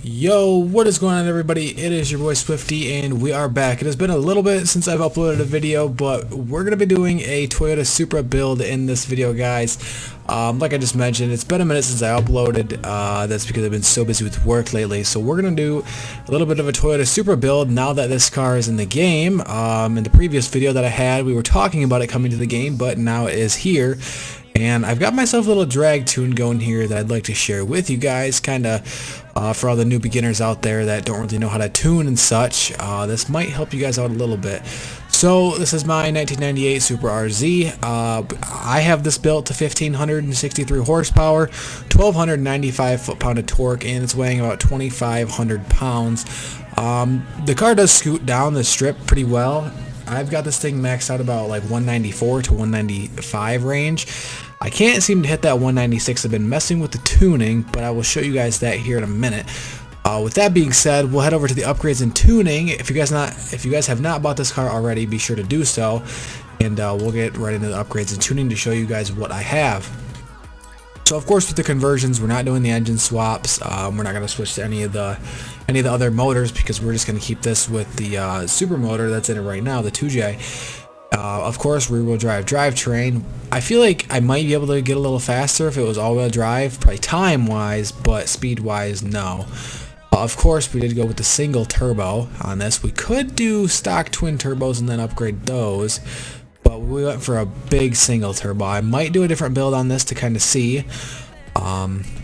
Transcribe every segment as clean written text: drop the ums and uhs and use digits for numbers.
Yo, what is going on, everybody? It is your boy Swifty, and we are back. It has been a little bit since I've uploaded a video, but we're going to be doing a Toyota Supra build in this video, guys. Like I just mentioned, it's been a minute since I uploaded. That's because I've been so busy with work lately. So we're going to do a little bit of a Toyota Supra build now that this car is in the game. In the previous video that I had, we were talking about it coming to the game, but now it is here. And I've got myself a little drag tune going here that I'd like to share with you guys, kind of for all the new beginners out there that don't really know how to tune and such. This might help you guys out a little bit. So this is my 1998 Supra RZ. I have this built to 1563 horsepower, 1295 foot-pound of torque, and it's weighing about 2,500 pounds. The car does scoot down the strip pretty well. I've got this thing maxed out about like 194 to 195 range. I can't seem to hit that 196. I've been messing with the tuning, but I will show you guys that here in a minute. With that being said, we'll head over to the upgrades and tuning. If you guys have not bought this car already, be sure to do so, and we'll get right into the upgrades and tuning to show you guys what I have. So of course, with the conversions, we're not doing the engine swaps. We're not going to switch to any of the other motors, because we're just going to keep this with the Super motor that's in it right now, the 2J. Of course, rear-wheel drive drivetrain. I feel like I might be able to get a little faster if it was all-wheel drive, probably time-wise, but speed-wise, no. Of course, we did go with the single turbo on this. We could do stock twin turbos and then upgrade those, but we went for a big single turbo. I might do a different build on this to kind of see.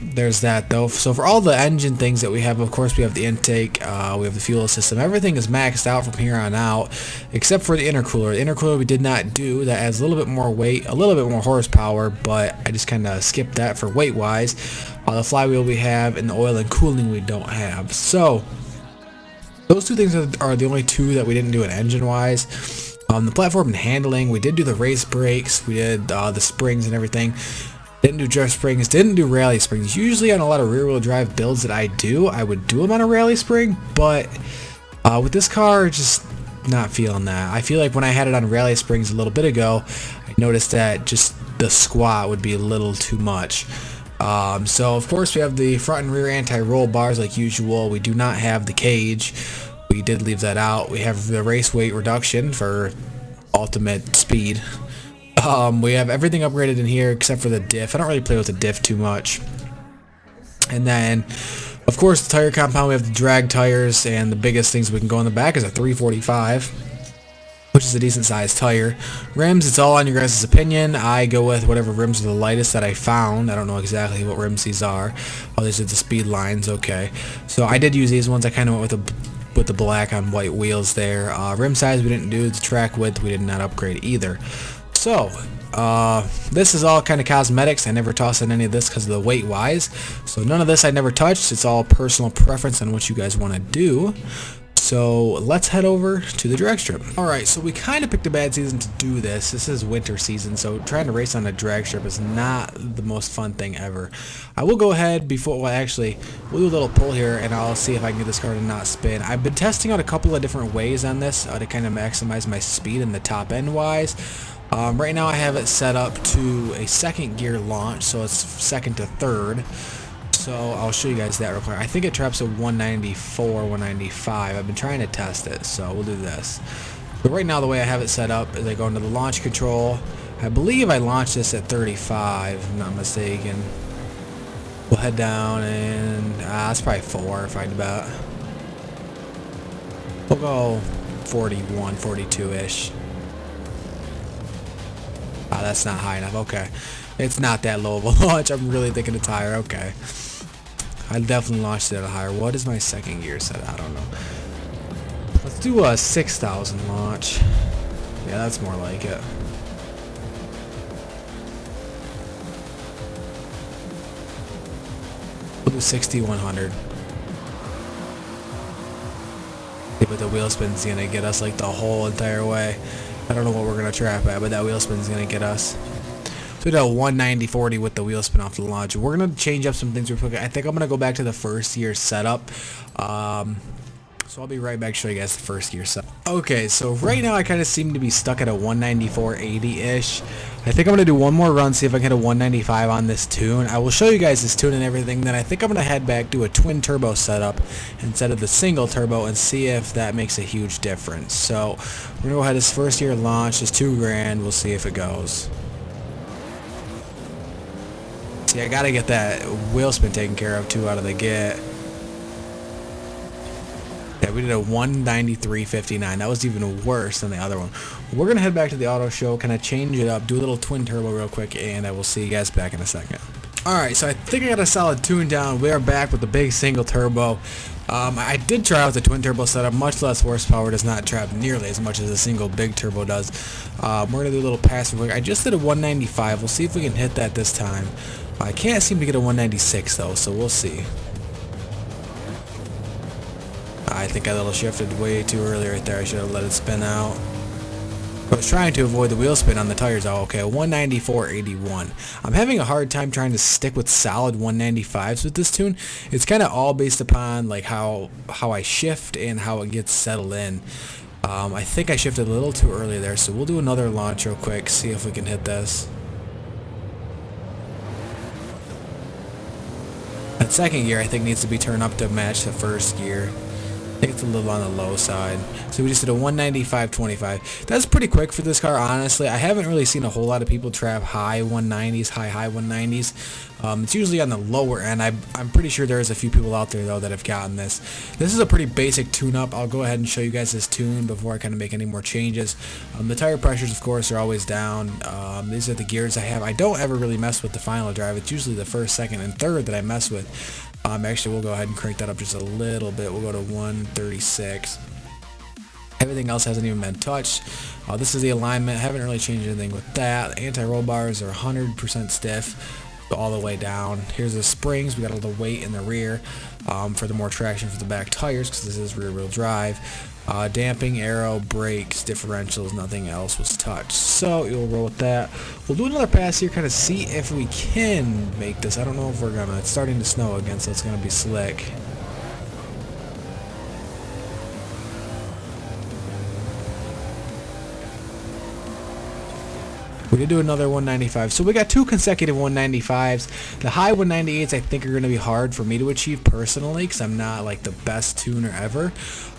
There's that though. So for all the engine things that we have, of course, we have the intake, we have the fuel system. Everything is maxed out from here on out, except for the intercooler. The intercooler we did not do. That adds a little bit more weight, a little bit more horsepower, but I just kind of skipped that for weight wise. The flywheel we have, and the oil and cooling we don't have. So those two things are the only two that we didn't do in engine wise. The platform and handling, we did do the race brakes, we did the springs and everything. Didn't do drift springs, didn't do rally springs. Usually on a lot of rear-wheel drive builds that I would do them on a rally spring, but with this car, just not feeling that. I feel like when I had it on rally springs a little bit ago, I noticed that just the squat would be a little too much. So of course we have the front and rear anti-roll bars like usual. We do not have the cage. We did leave that out. We have the race weight reduction for ultimate speed. We have everything upgraded in here except for the diff. I don't really play with the diff too much. And then, of course, the tire compound, we have the drag tires, and the biggest things we can go in the back is a 345, which is a decent sized tire. Rims, it's all on your guys' opinion. I go with whatever rims are the lightest that I found. I don't know exactly what rims these are. Oh, these are the speed lines, okay. So I did use these ones. I kind of went with the black on white wheels there. Rim size we didn't do. The track width we did not upgrade either. So, this is all kind of cosmetics. I never tossed in any of this because of the weight wise. So none of this I never touched. It's all personal preference on what you guys want to do. So let's head over to the drag strip. Alright, so we kind of picked a bad season to do this. This is winter season, so trying to race on a drag strip is not the most fun thing ever. I will go ahead before, well actually, we'll do a little pull here and I'll see if I can get this car to not spin. I've been testing out a couple of different ways on this to kind of maximize my speed in the top end wise. Right now I have it set up to a second gear launch, so it's second to third. So I'll show you guys that real quick. I think it traps at 194, 195. I've been trying to test it, so we'll do this. But right now the way I have it set up is I go into the launch control. I believe I launched this at 35, if I'm not mistaken. We'll head down and it's probably 4 if I'd bet. We'll go 41, 42-ish. That's not high enough. Okay. It's not that low of a launch. I'm really thinking it's higher. Okay. I definitely launched it at a higher. What is my second gear set? I don't know. Let's do a 6,000 launch. Yeah, that's more like it. We'll do 6,100. But the wheel spin's gonna get us like the whole entire way. I don't know what we're gonna trap at, but that wheel spin's gonna get us. So we did a 190/40 with the wheel spin off the launch. We're gonna change up some things real quick. I think I'm gonna go back to the first year setup. So I'll be right back to show you guys the first gear set. Okay, so right now I kind of seem to be stuck at a 194.80-ish. I think I'm going to do one more run, see if I can hit a 195 on this tune. I will show you guys this tune and everything, then I think I'm going to head back, do a twin turbo setup instead of the single turbo and see if that makes a huge difference. So we're going to go ahead, this first year launch is $2,000, we'll see if it goes. See, I got to get that wheel spin taken care of too out of the gate. Yeah, we did a 193.59. That was even worse than the other one. We're going to head back to the auto show, kind of change it up, do a little twin turbo real quick, and I will see you guys back in a second. Alright, so I think I got a solid tune down. We are back with the big single turbo. I did try out the twin turbo setup, much less horsepower, does not trap nearly as much as a single big turbo does. We're going to do a little pass real quick. I just did a 195. We'll see if we can hit that this time. I can't seem to get a 196 though, so we'll see. I think I little shifted way too early right there. I should have let it spin out. I was trying to avoid the wheel spin on the tires. Oh, okay, 194.81. I'm having a hard time trying to stick with solid 195s with this tune. It's kind of all based upon like how I shift and how it gets settled in. I think I shifted a little too early there, so we'll do another launch real quick, see if we can hit this. That second gear I think needs to be turned up to match the first gear. I think it's a little on the low side. So we just did a 195.25. That's pretty quick for this car, honestly. I haven't really seen a whole lot of people trap high 190s, high 190s. It's usually on the lower end. I'm pretty sure there's a few people out there though that have gotten this. This is a pretty basic tune-up. I'll go ahead and show you guys this tune before I kind of make any more changes. The tire pressures, of course, are always down. These are the gears I have. I don't ever really mess with the final drive. It's usually the first, second, and third that I mess with. Actually, we'll go ahead and crank that up just a little bit. We'll go to 136. Everything else hasn't even been touched. This is the alignment. I haven't really changed anything with that. Anti-roll bars are 100% stiff all the way down. Here's the springs. We got all the weight in the rear for the more traction for the back tires because this is rear-wheel drive. Damping, aero, brakes, differentials, nothing else was touched. So you'll roll with that. We'll do another pass here, kind of see if we can make this. I don't know if we're gonna. It's starting to snow again, so it's gonna be slick. We did do another 195, so we got two consecutive 195s. The high 198s I think are going to be hard for me to achieve personally because I'm not like the best tuner ever.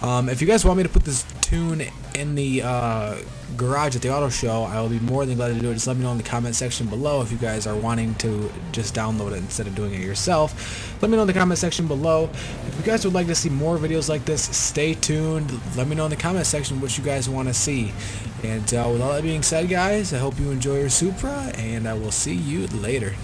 If you guys want me to put this tune in the garage at the auto show, I will be more than glad to do it. Just let me know in the comment section below if you guys are wanting to just download it instead of doing it yourself. Let me know in the comment section below. If you guys would like to see more videos like this, stay tuned. Let me know in the comment section what you guys want to see. And with all that being said, guys, I hope you enjoy your Supra, and I will see you later.